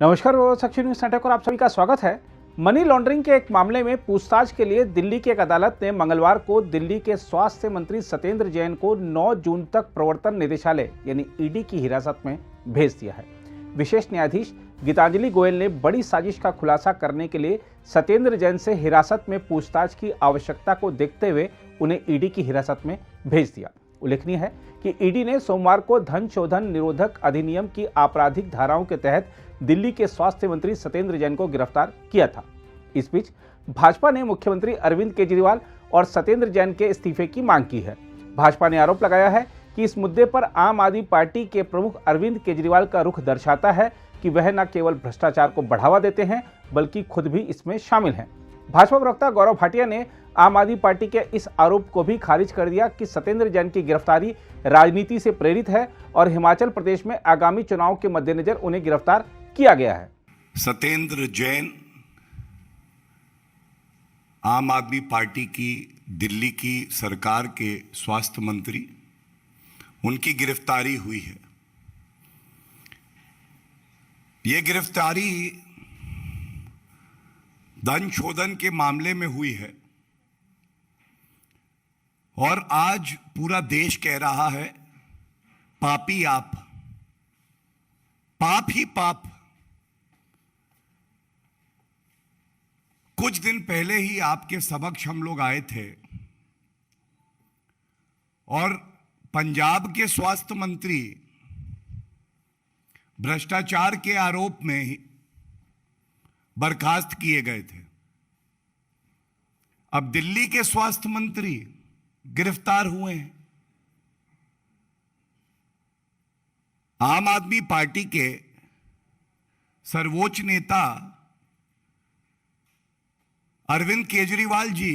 नमस्कार, साक्षी news network और आप सभी का स्वागत है। मनी लॉन्ड्रिंग के एक मामले में पूछताछ के लिए दिल्ली की एक अदालत ने मंगलवार को दिल्ली के स्वास्थ्य मंत्री सत्येंद्र जैन को 9 जून तक प्रवर्तन निदेशालय यानी ईडी की हिरासत में भेज दिया है। विशेष न्यायाधीश गीतांजलि गोयल ने बड़ी साजिश का खुलासा करने के लिए सत्येंद्र जैन से हिरासत में पूछताछ की आवश्यकता को देखते हुए उन्हें ईडी की हिरासत में भेज दिया। उल्लेखनीय है कि ईडी ने सोमवार को धन शोधन निरोधक अधिनियम की आपराधिक धाराओं के तहत दिल्ली के स्वास्थ्य मंत्री सत्येंद्र जैन को गिरफ्तार किया था। इस बीच भाजपा ने मुख्यमंत्री अरविंद केजरीवाल और सत्येंद्र जैन के इस्तीफे की मांग की है। भाजपा ने आरोप लगाया है कि इस मुद्दे पर आम आदमी पार्टी के प्रमुख अरविंद केजरीवाल का रुख दर्शाता है कि वह न केवल भ्रष्टाचार को बढ़ावा देते हैं बल्कि खुद भी इसमें शामिल हैं। भाजपा प्रवक्ता गौरव भाटिया ने आम आदमी पार्टी के इस आरोप को भी खारिज कर दिया कि सत्येंद्र जैन की गिरफ्तारी राजनीति से प्रेरित है और हिमाचल प्रदेश में आगामी चुनाव के मद्देनजर उन्हें गिरफ्तार किया गया है। सत्येंद्र जैन आम आदमी पार्टी की दिल्ली की सरकार के स्वास्थ्य मंत्री, उनकी गिरफ्तारी हुई है। ये गिरफ्तारी धन शोधन के मामले में हुई है और आज पूरा देश कह रहा है पापी आप, पाप ही पाप। कुछ दिन पहले ही आपके समक्ष हम लोग आए थे और पंजाब के स्वास्थ्य मंत्री भ्रष्टाचार के आरोप में ही बर्खास्त किए गए थे। अब दिल्ली के स्वास्थ्य मंत्री गिरफ्तार हुए हैं। आम आदमी पार्टी के सर्वोच्च नेता अरविंद केजरीवाल जी,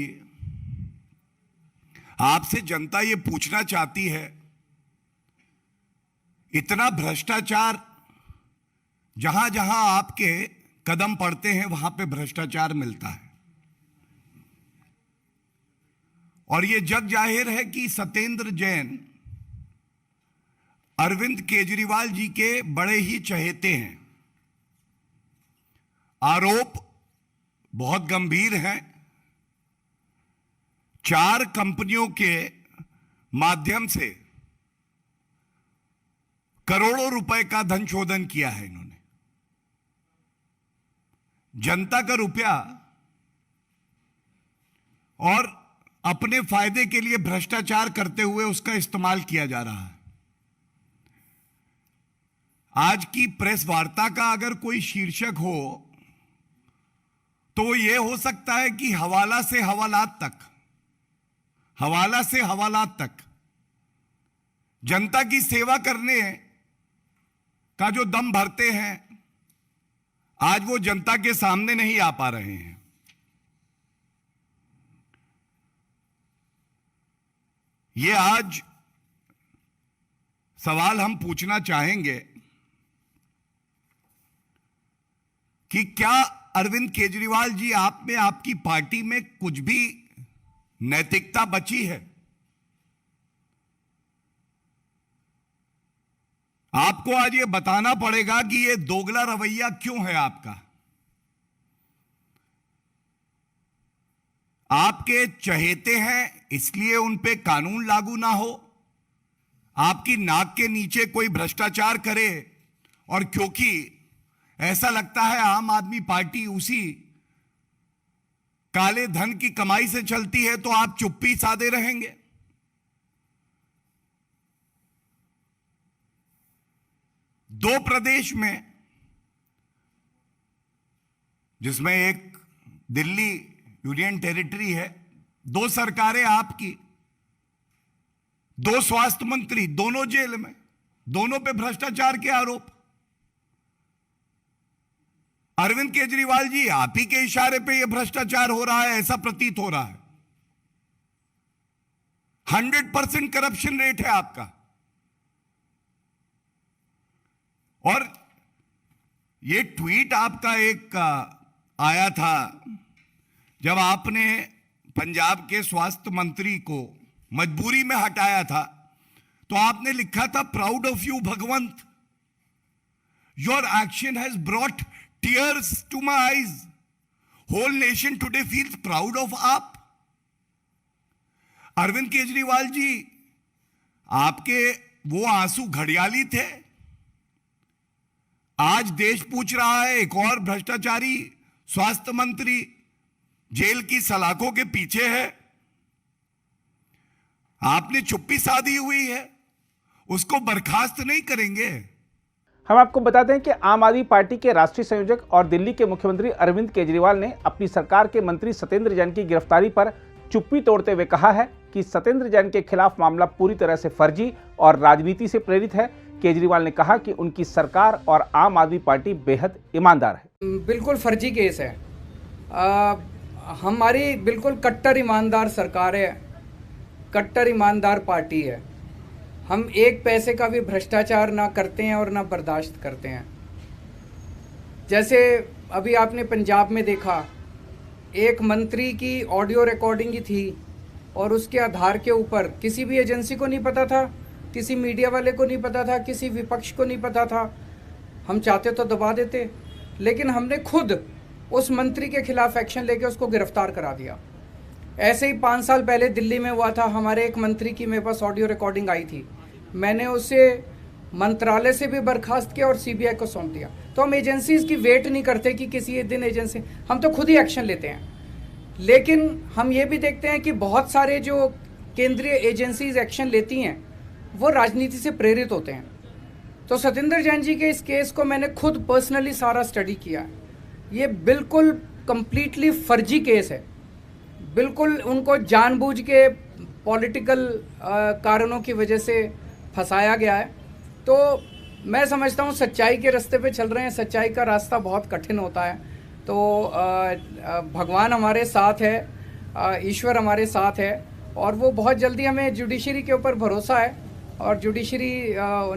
आपसे जनता ये पूछना चाहती है, इतना भ्रष्टाचार, जहां जहां आपके कदम पड़ते हैं वहां पे भ्रष्टाचार मिलता है और ये जग जाहिर है कि सत्येंद्र जैन अरविंद केजरीवाल जी के बड़े ही चहेते हैं। आरोप बहुत गंभीर हैं। 4 कंपनियों के माध्यम से करोड़ों रुपए का धन शोधन किया है इन्होंने। जनता का रुपया और अपने फायदे के लिए भ्रष्टाचार करते हुए उसका इस्तेमाल किया जा रहा है। आज की प्रेस वार्ता का अगर कोई शीर्षक हो तो यह हो सकता है कि हवाला से हवालात तक, हवाला से हवालात तक जनता की सेवा करने का जो दम भरते हैं, आज वो जनता के सामने नहीं आ पा रहे हैं। ये आज सवाल हम पूछना चाहेंगे कि क्या अरविंद केजरीवाल जी, आप में, आपकी पार्टी में कुछ भी नैतिकता बची है? आपको आज ये बताना पड़ेगा कि ये दोगला रवैया क्यों है आपका। आपके चहेते हैं इसलिए उन पे कानून लागू ना हो, आपकी नाक के नीचे कोई भ्रष्टाचार करे और क्योंकि ऐसा लगता है आम आदमी पार्टी उसी काले धन की कमाई से चलती है तो आप चुप्पी साधे रहेंगे। दो प्रदेश में, जिसमें एक दिल्ली यूनियन टेरिटरी है, 2 सरकारें आपकी, 2 स्वास्थ्य मंत्री, दोनों जेल में, दोनों पे भ्रष्टाचार के आरोप। अरविंद केजरीवाल जी, आप ही के इशारे पे यह भ्रष्टाचार हो रहा है, ऐसा प्रतीत हो रहा है। 100% करप्शन रेट है आपका। और ये ट्वीट आपका एक आया था जब आपने पंजाब के स्वास्थ्य मंत्री को मजबूरी में हटाया था, तो आपने लिखा था proud of you Bhagwant, Your action has brought tears to my eyes. Whole nation today feels proud of आप. अरविंद केजरीवाल जी, आपके वो आंसू घड़ियाली थे. आज देश पूछ रहा है, एक और भ्रष्टाचारी स्वास्थ्य मंत्री जेल की सलाखों के पीछे है. आपने चुप्पी साधी हुई है, उसको बर्खास्त नहीं करेंगे. हम आपको बता दें कि आम आदमी पार्टी के राष्ट्रीय संयोजक और दिल्ली के मुख्यमंत्री अरविंद केजरीवाल ने अपनी सरकार के मंत्री सत्येंद्र जैन की गिरफ्तारी पर चुप्पी तोड़ते हुए कहा है कि सत्येंद्र जैन के खिलाफ मामला पूरी तरह से फर्जी और राजनीति से प्रेरित है. केजरीवाल ने कहा कि उनकी सरकार और आम आदमी पार्टी बेहद ईमानदार है. बिल्कुल फर्जी केस है. हमारी बिल्कुल कट्टर ईमानदार सरकार है, कट्टर ईमानदार पार्टी है. हम एक पैसे का भी भ्रष्टाचार ना करते हैं और ना बर्दाश्त करते हैं. जैसे अभी आपने पंजाब में देखा, एक मंत्री की ऑडियो रिकॉर्डिंग ही थी और उसके आधार के ऊपर किसी भी एजेंसी को नहीं पता था, किसी मीडिया वाले को नहीं पता था, किसी विपक्ष को नहीं पता था. हम चाहते तो दबा देते, लेकिन हमने खुद उस मंत्री के खिलाफ एक्शन लेके उसको गिरफ्तार करा दिया. ऐसे ही 5 साल पहले दिल्ली में हुआ था. हमारे एक मंत्री की मेरे पास ऑडियो रिकॉर्डिंग आई थी, मैंने उसे मंत्रालय से भी बर्खास्त किया और सीबीआई को सौंप दिया. तो हम एजेंसीज की वेट नहीं करते कि किसी एक दिन एजेंसी, हम तो खुद ही एक्शन लेते हैं. लेकिन हम ये भी देखते हैं कि बहुत सारे जो केंद्रीय एजेंसीज एक्शन लेती हैं वो राजनीति से प्रेरित होते हैं. तो सत्येंद्र जैन जी के इस केस को मैंने खुद पर्सनली सारा स्टडी किया है. ये बिल्कुल कंप्लीटली फर्जी केस है. बिल्कुल उनको जानबूझ के पॉलिटिकल कारणों की वजह से फंसाया गया है. तो मैं समझता हूँ सच्चाई के रास्ते पे चल रहे हैं. सच्चाई का रास्ता बहुत कठिन होता है. तो भगवान हमारे साथ है, ईश्वर हमारे साथ है और वो बहुत जल्दी, हमें जुडिशरी के ऊपर भरोसा है और जुडिशरी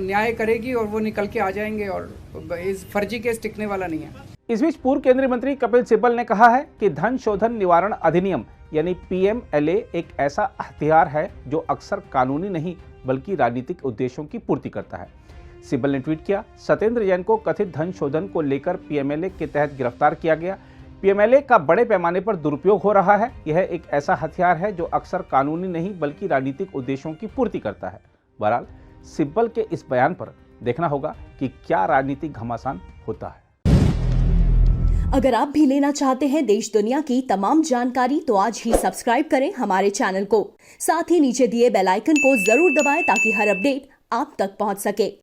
न्याय करेगी और वो निकल के आ जाएंगे और इस फर्जी केस टिकने वाला नहीं है. इस बीच पूर्व केंद्रीय मंत्री कपिल सिब्बल ने कहा है कि धन शोधन निवारण अधिनियम यानी PMLA एक ऐसा हथियार है जो अक्सर कानूनी नहीं बल्कि राजनीतिक उद्देश्यों की पूर्ति करता है. सिब्बल ने ट्वीट किया, सत्येंद्र जैन को कथित धन शोधन को लेकर PMLA के तहत गिरफ्तार किया गया. PMLA का बड़े पैमाने पर दुरुपयोग हो रहा है. यह एक ऐसा हथियार है जो अक्सर कानूनी नहीं बल्कि राजनीतिक उद्देश्यों की पूर्ति करता है. बहरहाल सिब्बल के इस बयान पर देखना होगा कि क्या राजनीतिक घमासान होता है. अगर आप भी लेना चाहते हैं देश दुनिया की तमाम जानकारी तो आज ही सब्सक्राइब करें हमारे चैनल को. साथ ही नीचे दिए बेल आइकन को जरूर दबाएं ताकि हर अपडेट आप तक पहुंच सके.